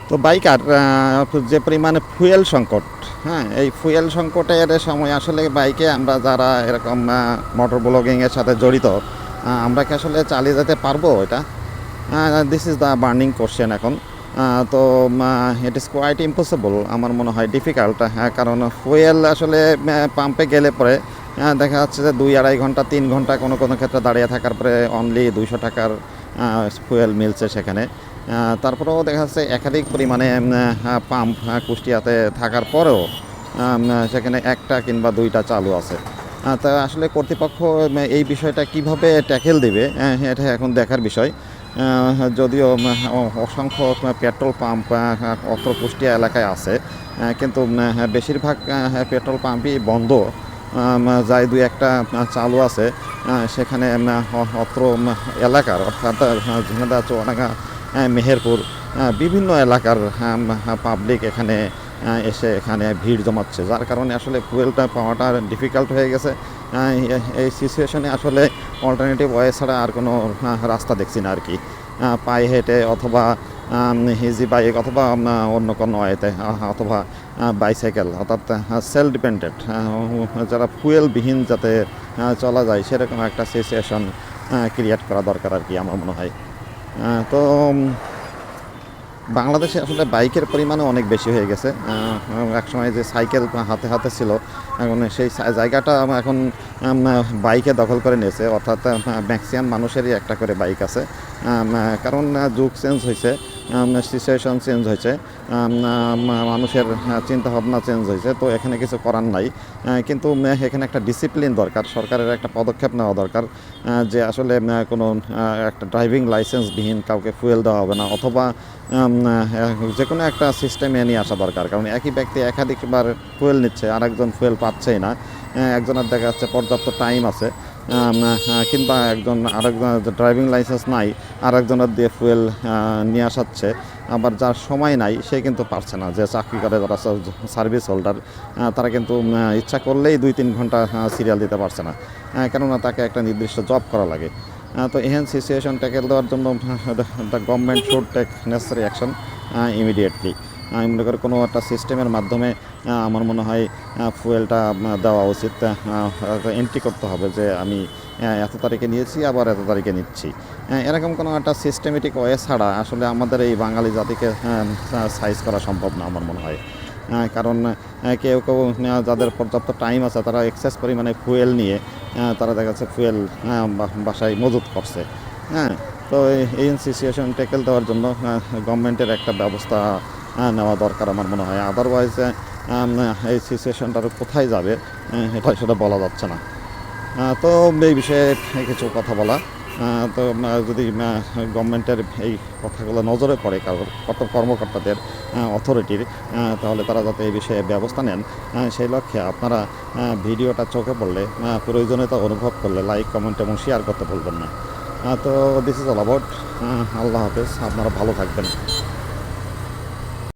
তো বাইকার যে পরিমাণে ফুয়েল সংকট, হ্যাঁ, এই ফুয়েল সংকটের সময় আসলে বাইকে আমরা যারা এরকম মোটর ব্লগিংয়ের সাথে জড়িত, আমরা কি আসলে চালিয়ে যেতে পারবো এটা? This is the burning question এখন। তো ইট ইজ কোয়াইট ইম্পসিবল, আমার মনে হয় ডিফিকাল্ট। হ্যাঁ, কারণ ফুয়েল আসলে পাম্পে গেলে পরে দেখা যাচ্ছে যে 2-2.5 ঘন্টা 3 ঘন্টা কোনো কোনো ক্ষেত্রে দাঁড়িয়ে থাকার পরে অনলি 200 টাকার ফুয়েল মিলছে সেখানে। তারপরেও দেখা যাচ্ছে একাধিক পরিমাণে পাম্প কুষ্টিয়াতে থাকার পরেও সেখানে একটা কিংবা দুইটা চালু আছে। তা আসলে কর্তৃপক্ষ এই বিষয়টা কিভাবে ট্যাকেল দেবে, এটা এখন দেখার বিষয়। যদিও অসংখ্য পেট্রোল পাম্প অত্র কুষ্টিয়া এলাকায় আছে, কিন্তু বেশিরভাগ পেট্রোল পাম্পই বন্ধ। যাই দুই একটা চালু আছে, সেখানে অত্র এলাকার অর্থাৎ ঝিনাইদহ, চুয়াডাঙ্গা, মেহেরপুর বিভিন্ন এলাকার পাবলিক এখানে এসে এখানে ভিড় জমাচ্ছে, যার কারণে আসলে ফুয়েলটা পাওয়াটা ডিফিকাল্ট হয়ে গেছে। এই সিচুয়েশনে আসলে অল্টারনেটিভ ওয়ে ছাড়া আর কোনো রাস্তা দেখছি না আর কি। পায়ে হেঁটে অথবা হিজি বাইক অথবা অন্য কোনো ওয়েতে অথবা বাইসাইকেল, অর্থাৎ সেলফ ডিপেন্ডেন্ট, যারা ফুয়েলবিহীন যাতে চলা যায় সেরকম একটা সিচুয়েশন ক্রিয়েট করা দরকার আর কি, আমার মনে হয়। তো বাংলাদেশে আসলে বাইকের পরিমাণও অনেক বেশি হয়ে গেছে। একসময় যে সাইকেল হাতে হাতে ছিল, এখন সেই জায়গাটা এখন বাইকে দখল করে নিয়েছে, অর্থাৎ ম্যাক্সিমাম মানুষেরই একটা করে বাইক আছে। কারণ যুগ চেঞ্জ হয়েছে, সিচুয়েশন চেঞ্জ হয়েছে, মানুষের চিন্তাভাবনা চেঞ্জ হয়েছে, তো এখানে কিছু করার নাই। কিন্তু এখানে একটা ডিসিপ্লিন দরকার, সরকারের একটা পদক্ষেপ নেওয়া দরকার, যে আসলে কোনো একটা ড্রাইভিং লাইসেন্সবিহীন কাউকে ফুয়েল দেওয়া হবে না, অথবা যে কোনো একটা সিস্টেমে নিয়ে আসা দরকার। কারণ একই ব্যক্তি একাধিকবার ফুয়েল নিচ্ছে, আরেকজন ফুয়েল পাচ্ছেই না। একজনের দেখা যাচ্ছে পর্যাপ্ত টাইম আছে, কিংবা আরেকজন ড্রাইভিং লাইসেন্স নাই, আরেকজনের দিয়ে ফুয়েল নিয়ে আসাচ্ছে। আবার যার সময় নাই সে কিন্তু পারছে না, যে চাকরি করে যারা সার্ভিস হোল্ডার, তারা কিন্তু ইচ্ছা করলেই 2-3 ঘন্টা সিরিয়াল দিতে পারছে না, কেননা তাকে একটা নির্দিষ্ট জব করা লাগে। তো এহেন সিচুয়েশন ট্যাকেল দেওয়ার জন্য the government should take necessary action immediately. আমি মনে করি কোনো একটা সিস্টেমের মাধ্যমে আমার মনে হয় ফুয়েলটা দেওয়া উচিত। এন্ট্রি করতে হবে যে আমি এত তারিখে নিয়েছি, আবার এত তারিখে নিচ্ছি। এরকম কোনো একটা সিস্টেমেটিক ওয়ে ছাড়া আসলে আমাদের এই বাঙালি জাতিকে সাইজ করা সম্ভব না, আমার মনে হয়। কারণ কেউ কেউ যাদের পর্যাপ্ত টাইম আছে, তারা এক্সেস পরিমাণে ফুয়েল নিয়ে তারা দেখা যাচ্ছে ফুয়েল বাসায় মজুত করছে। হ্যাঁ, তো এই সিচুয়েশন ট্যাকেল দেওয়ার জন্য গভর্নমেন্টের একটা ব্যবস্থা নেওয়া দরকার, আমার মনে হয়। আদারওয়াইজ এই সিচুয়েশনটা কোথায় যাবে সেটা বলা যাচ্ছে না। তো এই বিষয়ে কিছু কথা বলা। তো যদি গভর্নমেন্টের এই কথাগুলো নজরে পড়ে কর্মকর্তাদের, অথরিটির, তাহলে তারা যাতে এই বিষয়ে ব্যবস্থা নেন, সেই লক্ষ্যে আপনারা ভিডিওটা চোখে পড়লে, প্রয়োজনীয়তা অনুভব করলে লাইক, কমেন্ট এবং শেয়ার করতে ভুলবেন না। তো দিস ইজ অল অ্যাবাউট। আল্লাহ হাফেজ, আপনারা ভালো থাকবেন।